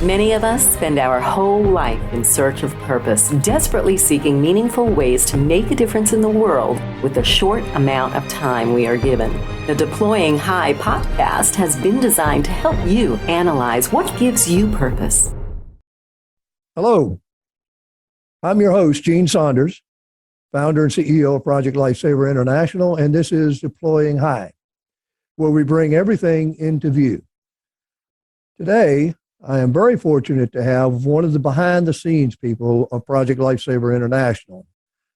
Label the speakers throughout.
Speaker 1: Many of us spend our whole life in search of purpose, desperately seeking meaningful ways to make a difference in the world with the short amount of time we are given. The Deploying High podcast has been designed to help you analyze what gives you purpose.
Speaker 2: Hello, I'm your host, Gene Saunders, founder and CEO of Project Lifesaver International, and this is Deploying High, where we bring everything into view. Today, I am very fortunate to have one of the behind-the-scenes people of Project Lifesaver International,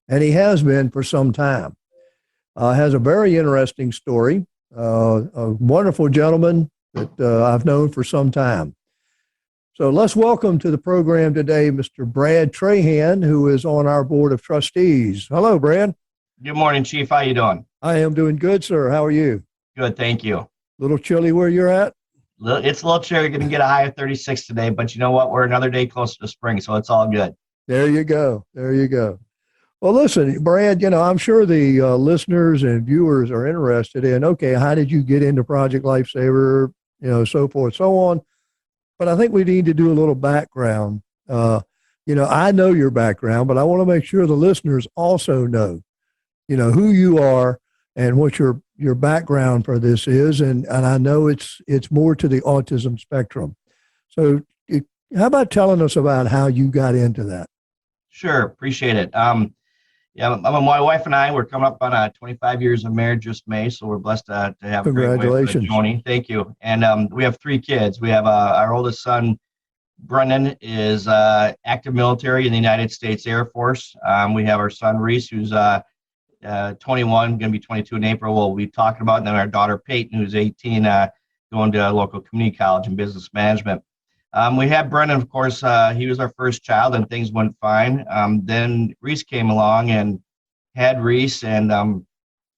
Speaker 2: and he has been for some time. Has a very interesting story, a wonderful gentleman that I've known for some time. So let's welcome to the program today Mr. Brad Trahan, who is on our board of trustees. Hello, Brad.
Speaker 3: Good morning, Chief. How you doing?
Speaker 2: I am doing good, sir. How are you?
Speaker 3: Good, thank you.
Speaker 2: A little chilly where you're at?
Speaker 3: It's a little chilly. Going to get a high of 36 today, but you know what? We're another day closer to spring, so it's all good.
Speaker 2: There you go. There you go. Well, listen, Brad, I'm sure the listeners and viewers are interested in, okay, how did you get into Project Lifesaver, so forth, so on. But I think we need to do a little background. I know your background, but I want to make sure the listeners also know, who you are and what your background for this is. And I know it's more to the autism spectrum. So how about telling us about how you got into that?
Speaker 3: Sure. Appreciate it. My wife and I, we're coming up on 25 years of marriage this May. So we're blessed to have
Speaker 2: Congratulations.
Speaker 3: a great wife, Joni. Thank you. And we have 3 kids. We have our oldest son, Brendan, is active military in the United States Air Force. We have our son, Reese, who's 21, going to be 22 in April. We'll be talking about, and then our daughter, Peyton, who's 18, going to a local community college in business management. We had Brendan, of course, he was our first child, and things went fine. Then Reese came along and had Reese, and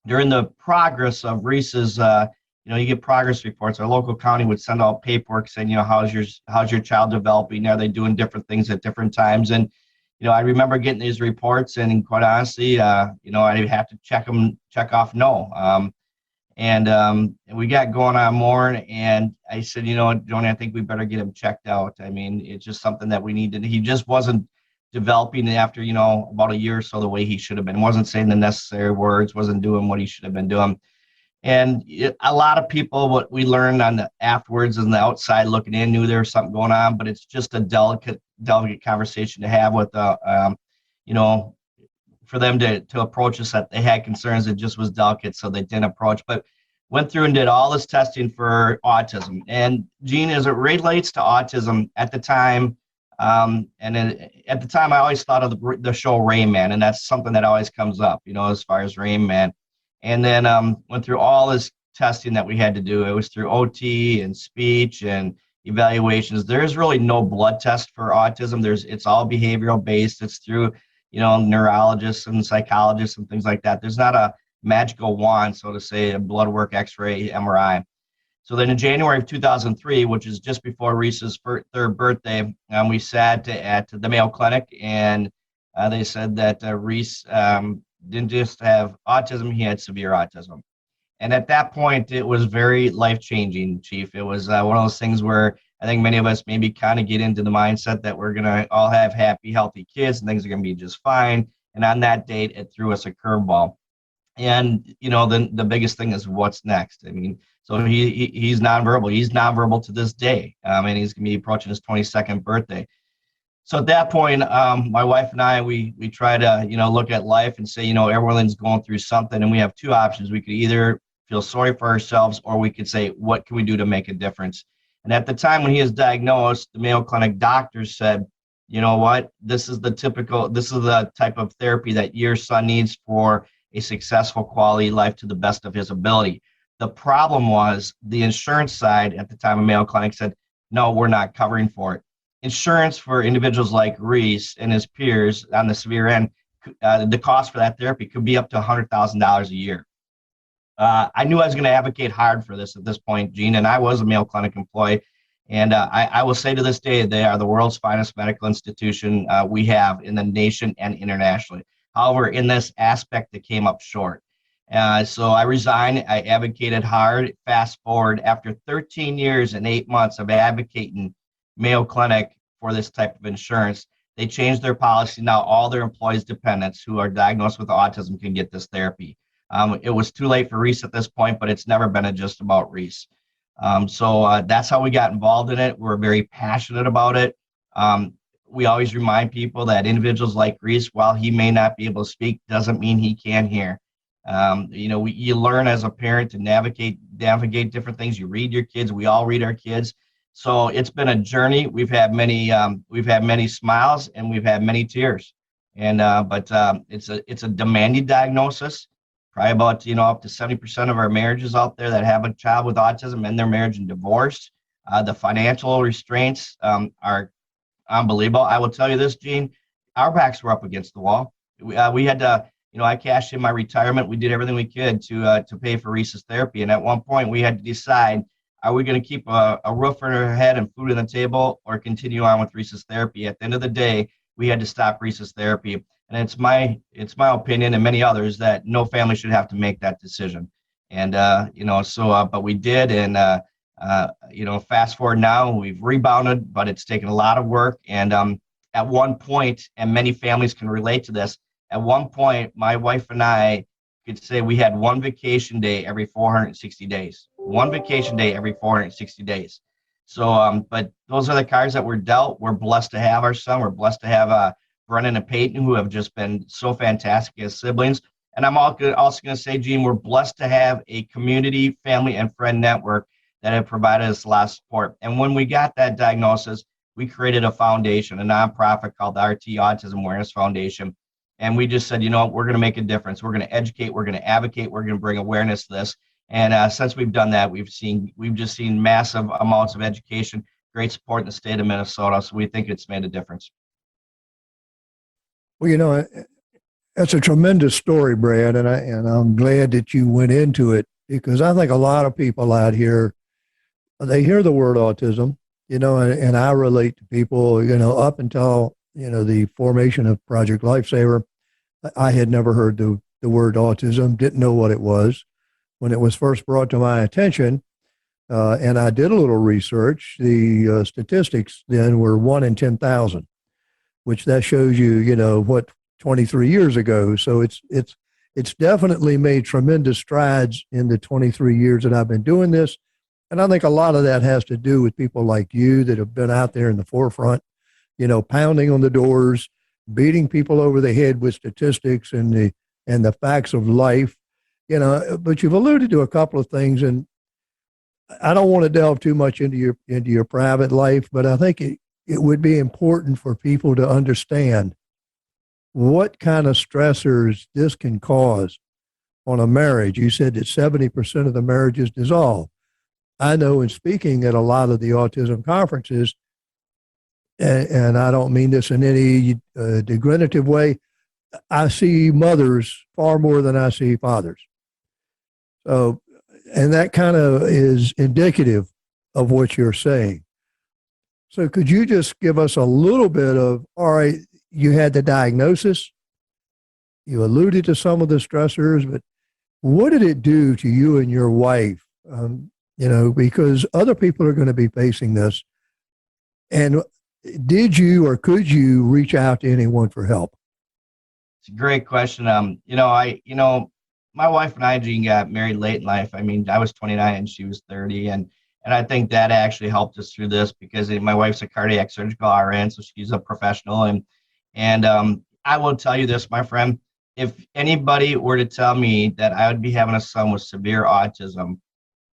Speaker 3: during the progress of Reese's, you get progress reports. Our local county would send out paperwork saying, how's your child developing? Are they doing different things at different times? And I remember getting these reports, and quite honestly, I'd have to check off no. And we got going on more, and I said, Joni, I think we better get him checked out. I mean, it's just something that we needed. He just wasn't developing after, about a year or so the way he should have been. Wasn't saying the necessary words, wasn't doing what he should have been doing. And a lot of people, what we learned afterwards on the outside looking in, knew there was something going on, but it's just a delicate conversation to have with, for them to approach us, that they had concerns. It just was delicate, so they didn't approach. But went through and did all this testing for autism. And Gene, as it relates to autism at the time, at the time, I always thought of the show Rain Man, and that's something that always comes up, as far as Rain Man. And then went through all this testing that we had to do. It was through OT and speech and evaluations. There is really no blood test for autism. It's all behavioral based. It's through, neurologists and psychologists and things like that. There's not a magical wand, so to say, a blood work, X-ray, MRI. So then in January of 2003, which is just before Reese's 3rd birthday, we sat at the Mayo Clinic, and they said that Reese didn't just have autism, he had severe autism. And at that point, it was very life-changing, Chief. It was one of those things where I think many of us maybe kind of get into the mindset that we're going to all have happy, healthy kids, and things are going to be just fine. And on that date, it threw us a curveball. And, the biggest thing is what's next. I mean, so he's nonverbal. He's nonverbal to this day, and he's going to be approaching his 22nd birthday. So at that point, my wife and I, we try to, look at life and say, everyone's going through something, and we have 2 options. We could either feel sorry for ourselves, or we could say, what can we do to make a difference? And at the time when he was diagnosed, the Mayo Clinic doctors said, you know what, this is the type of therapy that your son needs for a successful quality life to the best of his ability. The problem was the insurance side at the time of Mayo Clinic said, no, we're not covering for it. Insurance for individuals like Reese and his peers on the severe end, the cost for that therapy could be up to $100,000 a year. I knew I was going to advocate hard for this at this point, Gene, and I was a Mayo Clinic employee. And I will say to this day, they are the world's finest medical institution we have in the nation and internationally. However, in this aspect, it came up short. So I resigned. I advocated hard. Fast forward, after 13 years and 8 months of advocating Mayo Clinic for this type of insurance. They changed their policy. Now all their employees' dependents who are diagnosed with autism can get this therapy. It was too late for Reese at this point, but it's never been just about Reese. So that's how we got involved in it. We're very passionate about it. We always remind people that individuals like Reese, while he may not be able to speak, doesn't mean he can't hear. You learn as a parent to navigate different things. You read your kids. We all read our kids. So it's been a journey. We've had many smiles and we've had many tears. But it's a demanding diagnosis. Probably about up to 70% of our marriages out there that have a child with autism end their marriage in divorce. The financial restraints are unbelievable. I will tell you this, Gene, our backs were up against the wall. We had to, I cashed in my retirement. We did everything we could to pay for Reese's therapy. And at one point we had to decide, are we going to keep a roof over our head and food on the table or continue on with Reese's therapy? At the end of the day, we had to stop Reese's therapy. And it's my opinion and many others that no family should have to make that decision. And, but we did. And, fast forward now, we've rebounded, but it's taken a lot of work. And at one point, and many families can relate to this, at one point, my wife and I could say we had one vacation day every 460 days. One vacation day every 460 days. So, but those are the cards that we're dealt. We're blessed to have our son. We're blessed to have Brennan and Peyton, who have just been so fantastic as siblings. And I'm also going to say, Gene, we're blessed to have a community, family, and friend network that have provided us a lot of support. And when we got that diagnosis, we created a foundation, a nonprofit called the RT Autism Awareness Foundation. And we just said, we're going to make a difference. We're going to educate. We're going to advocate. We're going to bring awareness to this. And since we've done that, we've just seen massive amounts of education, great support in the state of Minnesota. So we think it's made a difference.
Speaker 2: Well, that's a tremendous story, Brad, and I'm glad that you went into it, because I think a lot of people out here, they hear the word autism, and I relate to people, up until, the formation of Project Lifesaver, I had never heard the word autism, didn't know what it was. When it was first brought to my attention, and I did a little research, the statistics then were 1 in 10,000. Which that shows you, what 23 years ago. So it's definitely made tremendous strides in the 23 years that I've been doing this. And I think a lot of that has to do with people like you that have been out there in the forefront, pounding on the doors, beating people over the head with statistics and the facts of life, but you've alluded to a couple of things, and I don't want to delve too much into your private life, but I think it would be important for people to understand what kind of stressors this can cause on a marriage. You said that 70% of the marriages dissolve. I know in speaking at a lot of the autism conferences, and I don't mean this in any degradative way, I see mothers far more than I see fathers. So, and that kind of is indicative of what you're saying. So could you just give us a little bit of, all right, you had the diagnosis, you alluded to some of the stressors, but what did it do to you and your wife? Because other people are going to be facing this. And did you or could you reach out to anyone for help?
Speaker 3: It's a great question. My wife and I, Gene, got married late in life. I mean, I was 29 and she was 30. And I think that actually helped us through this because my wife's a cardiac surgical RN, so she's a professional. And I will tell you this, my friend, if anybody were to tell me that I would be having a son with severe autism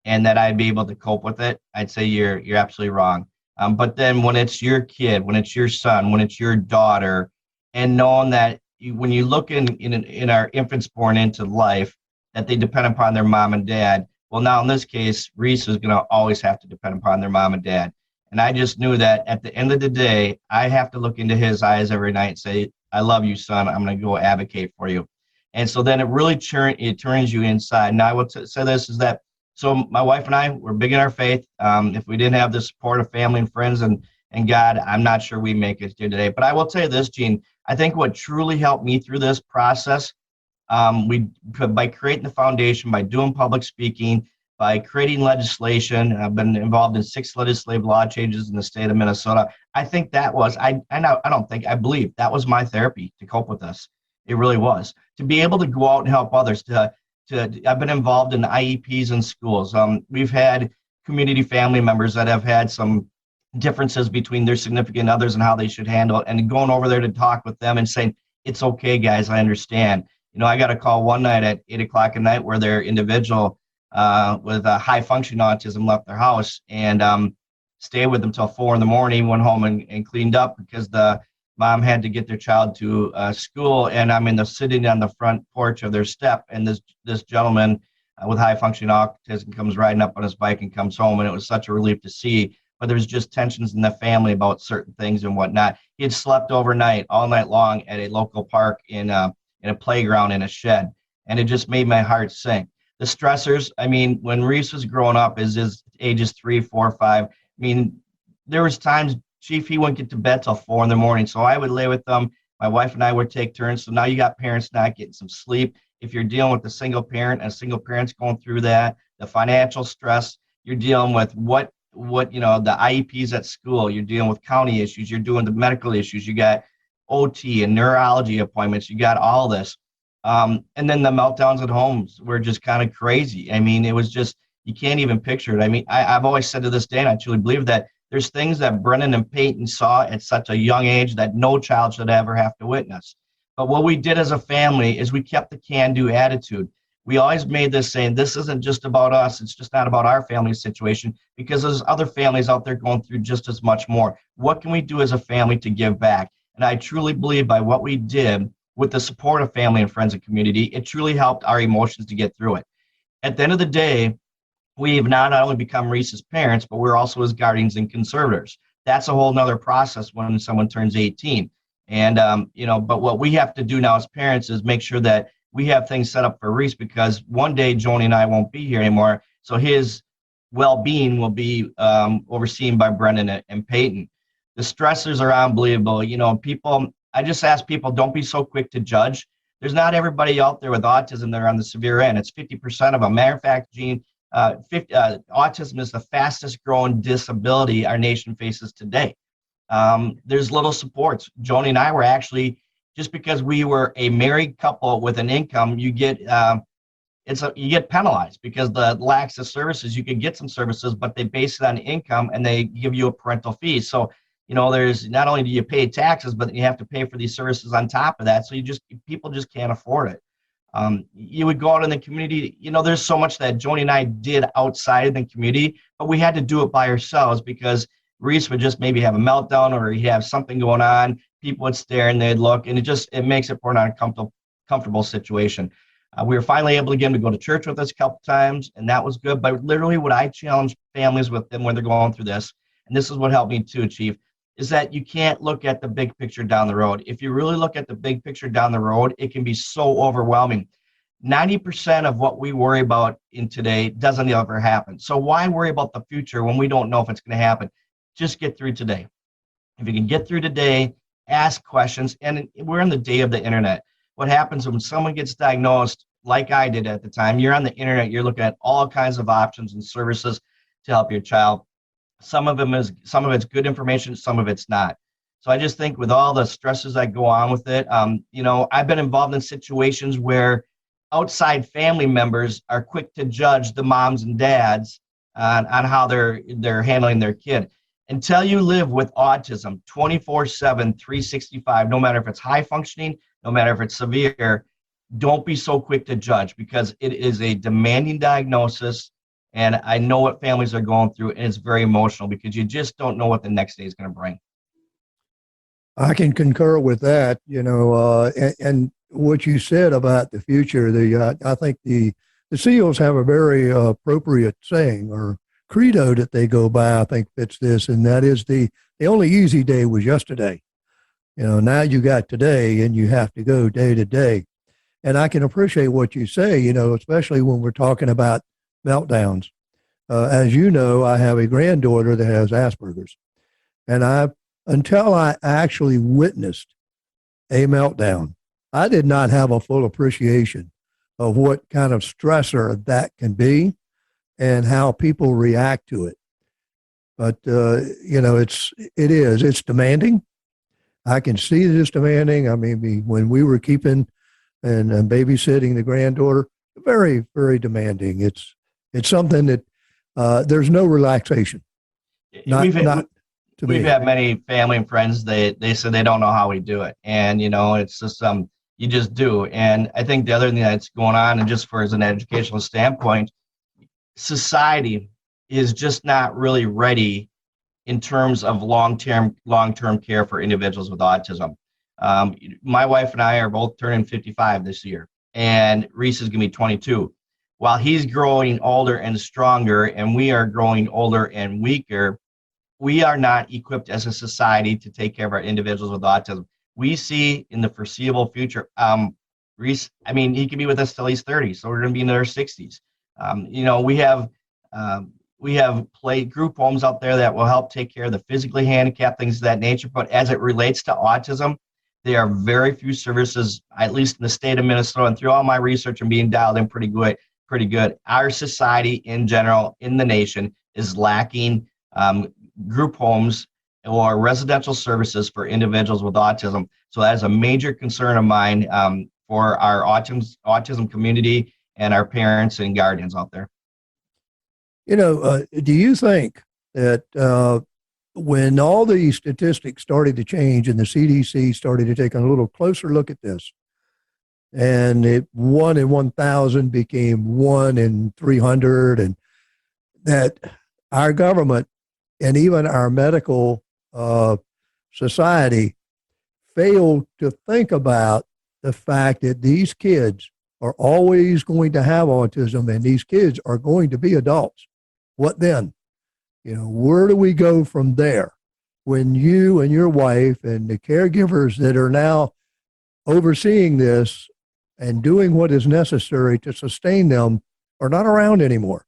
Speaker 3: and that I'd be able to cope with it, I'd say you're absolutely wrong. But then when it's your kid, when it's your son, when it's your daughter, and knowing that when you look in our infants born into life, that they depend upon their mom and dad. Well, now in this case, Reese is going to always have to depend upon their mom and dad. And I just knew that at the end of the day, I have to look into his eyes every night and say, I love you, son. I'm going to go advocate for you. And so then it really turns you inside. Now I will say this is that, so my wife and I, we're big in our faith. If we didn't have the support of family and friends and God, I'm not sure we make it here today. But I will tell you this, Gene, I think what truly helped me through this process, by creating the foundation, by doing public speaking, by creating legislation. I've been involved in 6 legislative law changes in the state of Minnesota. I think that was, I believe that was my therapy to cope with this. It really was. To be able to go out and help others, I've been involved in IEPs in schools. We've had community family members that have had some differences between their significant others and how they should handle it, and going over there to talk with them and saying, it's okay, guys, I understand. I got a call one night at 8 o'clock at night where their individual with a high functioning autism left their house and stayed with them till 4 a.m, went home and cleaned up because the mom had to get their child to school. And I'm sitting on the front porch of their step, and this gentleman with high functioning autism comes riding up on his bike and comes home. And it was such a relief to see. But there was just tensions in the family about certain things and whatnot. He had slept overnight, all night long, at a local park in a playground in a shed. And it just made my heart sink. The stressors, when Reese was growing up, his ages 3, 4, 5, there was times, Chief, he wouldn't get to bed till 4 a.m. So I would lay with them. My wife and I would take turns. So now you got parents not getting some sleep. If you're dealing with a single parent, and a single parent's going through that, the financial stress, you're dealing with what the IEPs at school, you're dealing with county issues, you're doing the medical issues, you got OT and neurology appointments, you got all this. And then the meltdowns at homes were just kind of crazy. It was just, you can't even picture it. I've always said to this day, and I truly believe that there's things that Brennan and Peyton saw at such a young age that no child should ever have to witness. But what we did as a family is we kept the can-do attitude. We always made this saying, this isn't just about us. It's just not about our family situation, because there's other families out there going through just as much more. What can we do as a family to give back? And I truly believe by what we did with the support of family and friends and community, it truly helped our emotions to get through it. At the end of the day, we've not only become Reese's parents, but we're also his guardians and conservators. That's a whole nother process when someone turns 18. And, but what we have to do now as parents is make sure that we have things set up for Reese, because one day Joni and I won't be here anymore. So his well-being will be overseen by Brendan and Peyton. The stressors are unbelievable. I just ask people, don't be so quick to judge. There's not everybody out there with autism that are on the severe end. It's 50% of them. Matter of fact, Gene, autism is the fastest growing disability our nation faces today. There's little supports. Joni and I were actually, just because we were a married couple with an income, you get penalized because the lacks of services. You can get some services, but they base it on income and they give you a parental fee. So, there's not only do you pay taxes, but you have to pay for these services on top of that. So people just can't afford it. You would go out in the community, there's so much that Joni and I did outside of the community, but we had to do it by ourselves because Reese would just maybe have a meltdown or he'd have something going on. People would stare and they'd look, and it makes it for an uncomfortable situation. We were finally able to get him to go to church with us a couple times, and that was good. But literally what I challenge families with them when they're going through this, and this is what helped me too, Chief, is that you can't look at the big picture down the road. If you really look at the big picture down the road, it can be so overwhelming. 90% of what we worry about in today doesn't ever happen. So why worry about the future when we don't know if it's going to happen? Just get through today. If you can get through today, ask questions. And we're in the day of the internet. What happens when someone gets diagnosed, like I did at the time, you're on the internet, you're looking at all kinds of options and services to help your child. Some of it's good information, some of it's not. So I just think with all the stresses that go on with it, I've been involved in situations where outside family members are quick to judge the moms and dads on how they're handling their kid. Until you live with autism 24/7, 365, no matter if it's high functioning, no matter if it's severe, don't be so quick to judge, because it is a demanding diagnosis. And I know what families are going through, and it's very emotional because you just don't know what the next day is going to bring.
Speaker 2: I can concur with that, and what you said about the future. I think the SEALs have a very appropriate saying or credo that they go by, I think fits this, and that is the only easy day was yesterday. Now you got today, and you have to go day to day. And I can appreciate what you say, especially when we're talking about meltdowns. As you know, I have a granddaughter that has Asperger's, and until I actually witnessed a meltdown, I did not have a full appreciation of what kind of stressor that can be. and how people react to it. But it's demanding. I can see that it's demanding. I mean, when we were keeping and babysitting the granddaughter, very, very demanding. It's something that there's no relaxation. Not to me.
Speaker 3: We've had many family and friends. They said they don't know how we do it, and it's just you just do. And I think the other thing that's going on, and just for as an educational standpoint, society is just not really ready in terms of long-term care for individuals with autism. My wife and I are both turning 55 this year, and Reese is going to be 22. While he's growing older and stronger, and we are growing older and weaker, we are not equipped as a society to take care of our individuals with autism. We see in the foreseeable future, Reese, I mean, he could be with us till he's 30, so we're going to be in our 60s. We have group homes out there that will help take care of the physically handicapped, things of that nature. But as it relates to autism, there are very few services, at least in the state of Minnesota, and through all my research and being dialed in pretty good. Our society in general, in the nation, is lacking group homes or residential services for individuals with autism. So that is a major concern of mine for our autism community and our parents and guardians out there.
Speaker 2: Do you think that when all these statistics started to change and the CDC started to take a little closer look at this, and 1 in 1,000 became 1 in 300, and that our government and even our medical society failed to think about the fact that these kids are always going to have autism and these kids are going to be adults? What then? Where do we go from there when you and your wife and the caregivers that are now overseeing this and doing what is necessary to sustain them are not around anymore?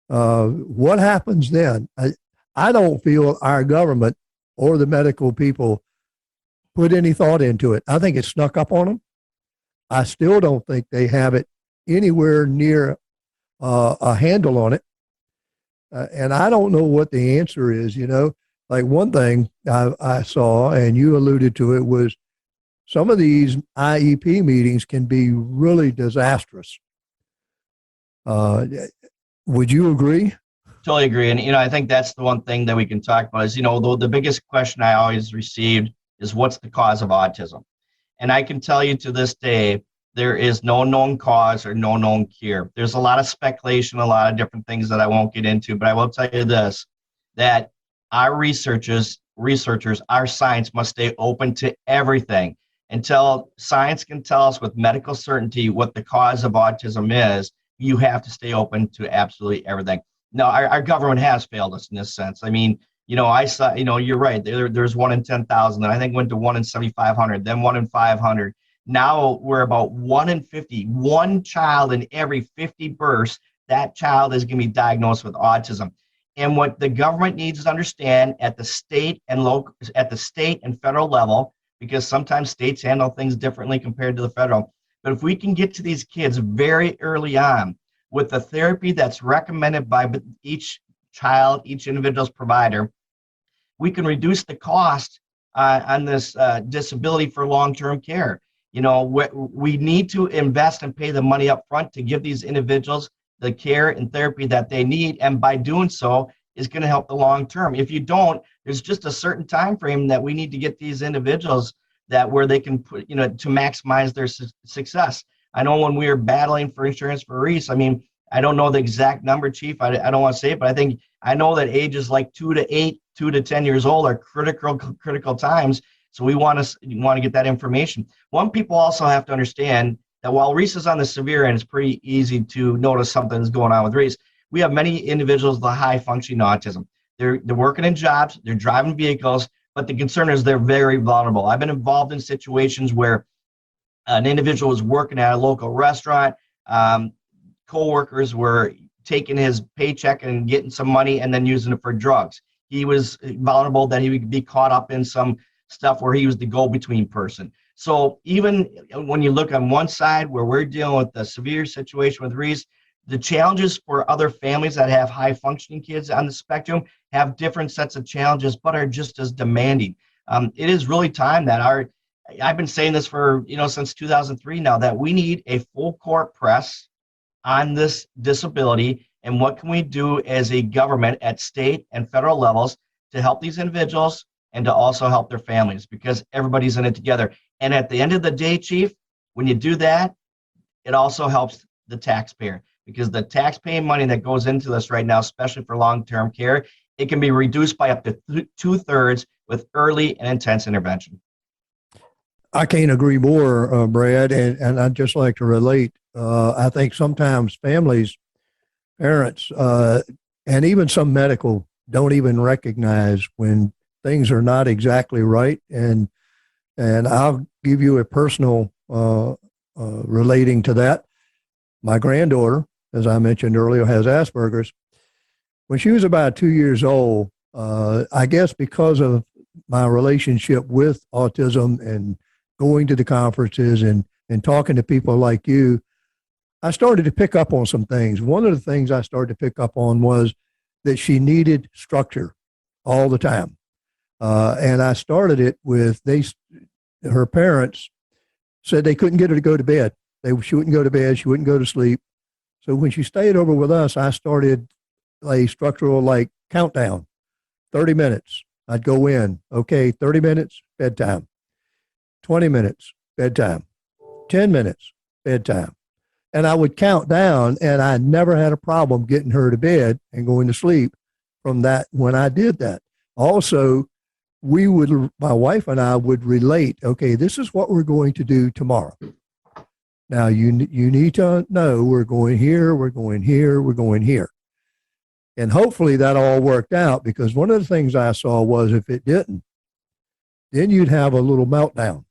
Speaker 2: What happens then? I don't feel our government or the medical people put any thought into it. I think it snuck up on them. I still don't think they have it anywhere near a handle on it. And I don't know what the answer is. Like one thing I saw, and you alluded to it, was some of these IEP meetings can be really disastrous. Would you agree?
Speaker 3: Totally agree. And, I think that's the one thing that we can talk about is, the biggest question I always received is what's the cause of autism? And I can tell you to this day, there is no known cause or no known cure. There's a lot of speculation, a lot of different things that I won't get into, but I will tell you this, that our researchers, our science must stay open to everything. Until science can tell us with medical certainty what the cause of autism is, you have to stay open to absolutely everything. Now, our government has failed us in this sense. I mean, I saw, you're right. There's 1 in 10,000, and I think went to 1 in 7,500, then 1 in 500. Now we're about 1 in 50. One child in every 50 births, that child is going to be diagnosed with autism. And what the government needs to understand at the state and federal level, because sometimes states handle things differently compared to the federal. But if we can get to these kids very early on with the therapy that's recommended by each child, each individual's provider, we can reduce the cost on this disability for long-term care. We need to invest and pay the money up front to give these individuals the care and therapy that they need. And by doing so, is going to help the long term. If you don't, there's just a certain time frame that we need to get these individuals where they can put, to maximize their success. I know when we were battling for insurance for Reese, I mean, I don't know the exact number, Chief. I don't want to say it, but I know that ages like 2 to 8, 2 to 10 years old are critical times. So we want to get that information. One, people also have to understand that while Reese is on the severe end, it's pretty easy to notice something's going on with Reese. We have many individuals with high functioning autism. They're working in jobs, they're driving vehicles, but the concern is they're very vulnerable. I've been involved in situations where an individual was working at a local restaurant. Co-workers were taking his paycheck and getting some money and then using it for drugs. He was vulnerable that he would be caught up in some stuff where he was the go-between person. So even when you look on one side where we're dealing with the severe situation with Reese, The challenges for other families that have high functioning kids on the spectrum have different sets of challenges, but are just as demanding. It is really time that I've been saying this for, since 2003 now, that we need a full court press on this disability, and what can we do as a government at state and federal levels to help these individuals and to also help their families, because everybody's in it together. And at the end of the day, Chief, when you do that, it also helps the taxpayer, because the taxpaying money that goes into this right now, especially for long-term care, it can be reduced by up to 2/3 with early and intense intervention.
Speaker 2: I can't agree more, Brad, and I'd just like to relate. I think sometimes families, parents, and even some medical don't even recognize when things are not exactly right. And I'll give you a personal relating to that. My granddaughter, as I mentioned earlier, has Asperger's. When she was about 2 years old, I guess because of my relationship with autism and going to the conferences and talking to people like you, I started to pick up on some things. One of the things I started to pick up on was that she needed structure all the time. And I started it with her parents said they couldn't get her to go to bed. She wouldn't go to bed. She wouldn't go to sleep. So when she stayed over with us, I started a structural like countdown, 30 minutes. I'd go in, okay, 30 minutes, bedtime, 20 minutes, bedtime, 10 minutes, bedtime. And I would count down, and I never had a problem getting her to bed and going to sleep from that when I did that. Also, my wife and I would relate, okay, this is what we're going to do tomorrow. Now, you need to know we're going here, we're going here, we're going here. And hopefully that all worked out, because one of the things I saw was if it didn't, then you'd have a little meltdown.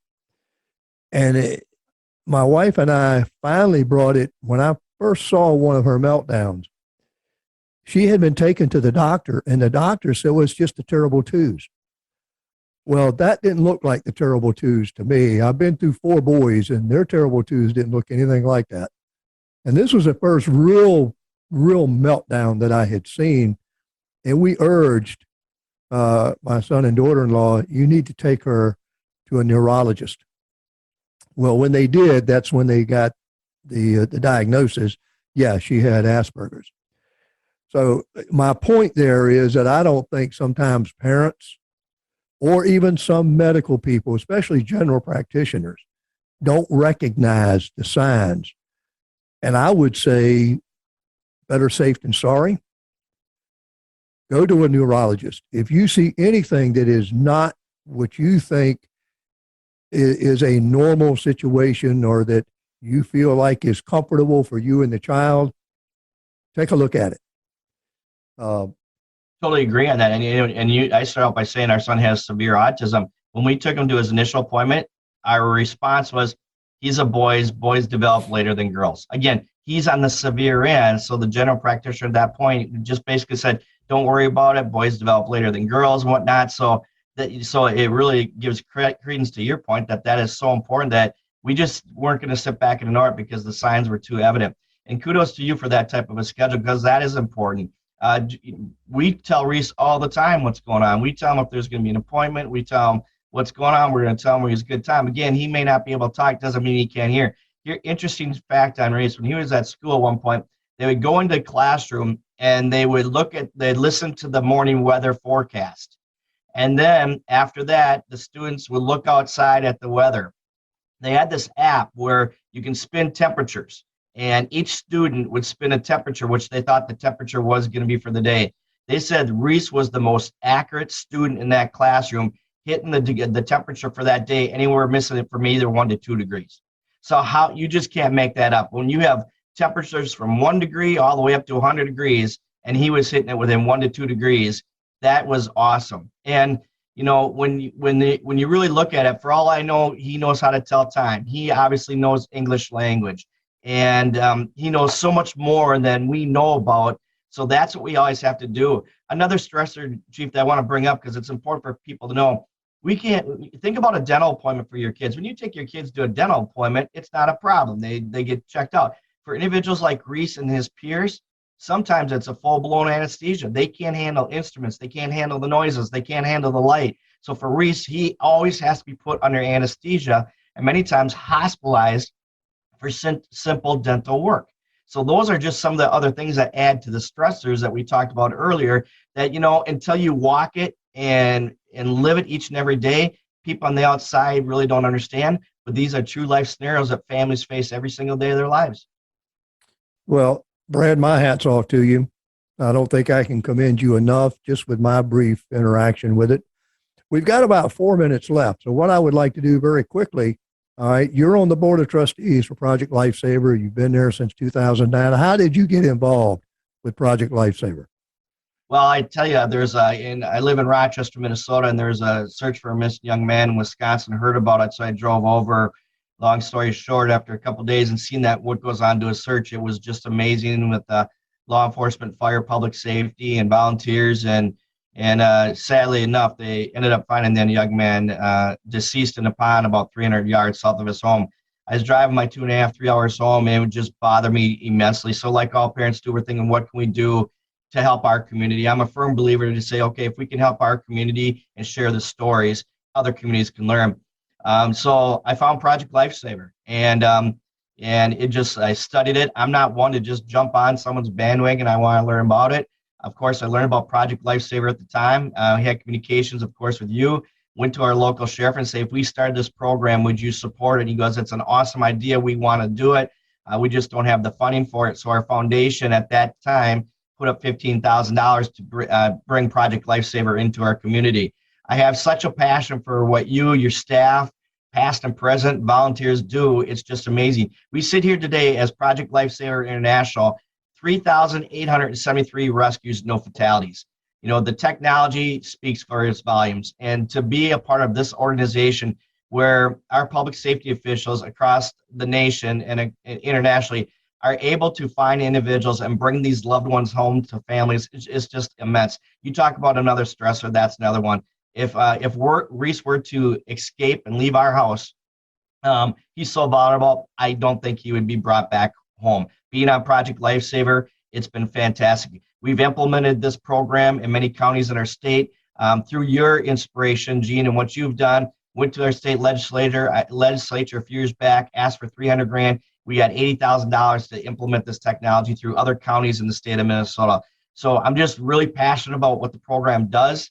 Speaker 2: And my wife and I finally brought it, when I first saw one of her meltdowns, she had been taken to the doctor, and the doctor said, well, it's just the terrible twos. Well, that didn't look like the terrible twos to me. I've been through 4 boys, and their terrible twos didn't look anything like that. And this was the first real meltdown that I had seen. And we urged my son and daughter-in-law, you need to take her to a neurologist. Well, when they did, that's when they got the diagnosis. Yeah, she had Asperger's. So my point there is that I don't think sometimes parents or even some medical people, especially general practitioners, don't recognize the signs. And I would say better safe than sorry. Go to a neurologist. If you see anything that is not what you think is a normal situation, or that you feel like is comfortable for you and the child, take a look at it.
Speaker 3: Totally agree on that. I start out by saying our son has severe autism. When we took him to his initial appointment, our response was, he's a boys develop later than girls. Again, he's on the severe end. So the general practitioner at that point just basically said, don't worry about it. Boys develop later than girls and whatnot. So it really gives credence to your point that is so important, that we just weren't going to sit back and ignore it because the signs were too evident. And kudos to you for that type of a schedule, because that is important. We tell Reese all the time what's going on. We tell him if there's going to be an appointment. We tell him what's going on. We're going to tell him when he's a good time. Again, he may not be able to talk. Doesn't mean he can't hear. Here, interesting fact on Reese, when he was at school at one point, they would go into the classroom and they'd listen to the morning weather forecast. And then after that, the students would look outside at the weather. They had this app where you can spin temperatures, and each student would spin a temperature, which they thought the temperature was going to be for the day. They said Reese was the most accurate student in that classroom, hitting the temperature for that day, anywhere missing it from either 1 to 2 degrees. So you just can't make that up. When you have temperatures from 1 degree all the way up to 100 degrees, and he was hitting it within 1 to 2 degrees, that was awesome. And when you really look at it, for all I know, he knows how to tell time. He obviously knows English language, and he knows so much more than we know about. So that's what we always have to do. Another stressor, Chief, that I want to bring up, because it's important for people to know, we can't think about a dental appointment for your kids. When you take your kids to a dental appointment, it's not a problem. They get checked out. for individuals like Reese and his peers, sometimes it's a full-blown anesthesia. They can't handle instruments. They can't handle the noises. They can't handle the light. So for Reese, he always has to be put under anesthesia and many times hospitalized for simple dental work. So those are just some of the other things that add to the stressors that we talked about earlier that, until you walk it and live it each and every day, people on the outside really don't understand. But these are true life scenarios that families face every single day of their lives.
Speaker 2: Well, Brad, my hat's off to you. I don't think I can commend you enough just with my brief interaction with it. We've got about 4 minutes left. So what I would like to do very quickly, all right, you're on the board of trustees for Project Lifesaver. You've been there since 2009. How did you get involved with Project Lifesaver?
Speaker 3: Well, I tell you, I live in Rochester, Minnesota, and there's a search for a missing young man in Wisconsin. Heard about it, so I drove over. Long story short, after a couple of days and seeing that what goes on to a search, it was just amazing with law enforcement, fire, public safety, and volunteers. And sadly enough, they ended up finding that young man deceased in a pond about 300 yards south of his home. I was driving my 2.5, 3 hours home, and it would just bother me immensely. So like all parents do, we're thinking, what can we do to help our community? I'm a firm believer to say, okay, if we can help our community and share the stories, other communities can learn. So I found Project Lifesaver, and I studied it. I'm not one to just jump on someone's bandwagon. I want to learn about it. Of course, I learned about Project Lifesaver at the time. We had communications, of course, with you. Went to our local sheriff and say, if we started this program, would you support it? And he goes, it's an awesome idea. We want to do it. We just don't have the funding for it. So our foundation at that time put up $15,000 to bring Project Lifesaver into our community. I have such a passion for what you, your staff, past and present, volunteers do. It's just amazing. We sit here today as Project Lifesaver International, 3,873 rescues, no fatalities. The technology speaks for its volumes. And to be a part of this organization where our public safety officials across the nation and internationally are able to find individuals and bring these loved ones home to families is just immense. You talk about another stressor, that's another one. If Reese were to escape and leave our house, he's so vulnerable, I don't think he would be brought back home. Being on Project Lifesaver, it's been fantastic. We've implemented this program in many counties in our state through your inspiration, Gene, and what you've done. Went to our state legislature a few years back, asked for $300,000. We got $80,000 to implement this technology through other counties in the state of Minnesota. So I'm just really passionate about what the program does.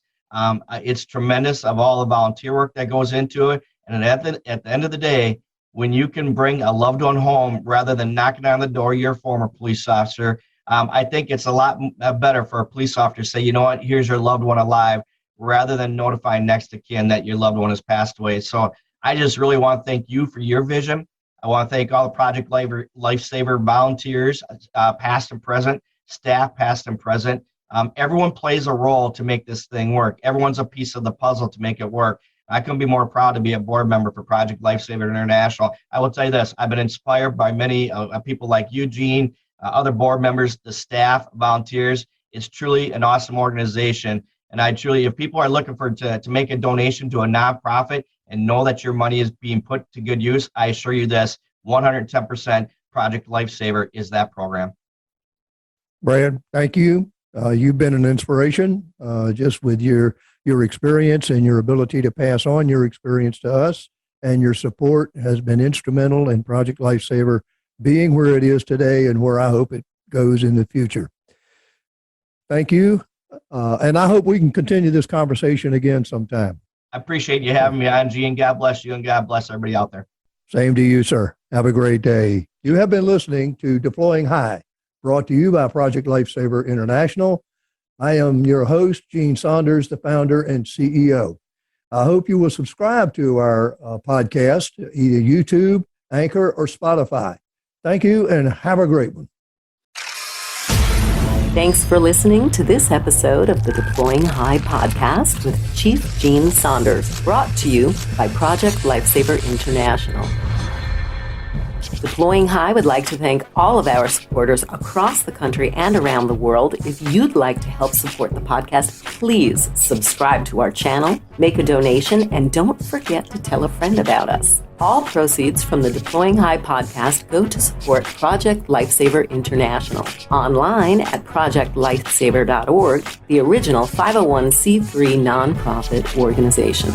Speaker 3: It's tremendous of all the volunteer work that goes into it. And at the end of the day, when you can bring a loved one home rather than knocking on the door, you're a former police officer. I think it's a lot better for a police officer to say, you know what, here's your loved one alive, rather than notifying next of kin that your loved one has passed away. So I just really want to thank you for your vision. I want to thank all the Project Lifesaver volunteers, past and present, staff, past and present. Everyone plays a role to make this thing work. Everyone's a piece of the puzzle to make it work. I couldn't be more proud to be a board member for Project Lifesaver International. I will tell you this, I've been inspired by many people like you, Gene, other board members, the staff, volunteers. It's truly an awesome organization. And if people are looking to make a donation to a nonprofit and know that your money is being put to good use, I assure you this, 110% Project Lifesaver is that program.
Speaker 2: Brad, thank you. You've been an inspiration just with your experience and your ability to pass on your experience to us, and your support has been instrumental in Project Lifesaver being where it is today and where I hope it goes in the future. Thank you. And I hope we can continue this conversation again sometime.
Speaker 3: I appreciate you having me on, Gene. God bless you, and God bless everybody out there.
Speaker 2: Same to you, sir. Have a great day. You have been listening to Deploying High, brought to you by Project Lifesaver International. I am your host, Gene Saunders, the founder and CEO. I hope you will subscribe to our podcast, either YouTube, Anchor, or Spotify. Thank you, and have a great one.
Speaker 1: Thanks for listening to this episode of the Deploying High podcast with Chief Gene Saunders, brought to you by Project Lifesaver International. Deploying High would like to thank all of our supporters across the country and around the world. If you'd like to help support the podcast, please subscribe to our channel, make a donation, and don't forget to tell a friend about us. All proceeds from the Deploying High podcast go to support Project Lifesaver International, online at projectlifesaver.org, the original 501c3 nonprofit organization.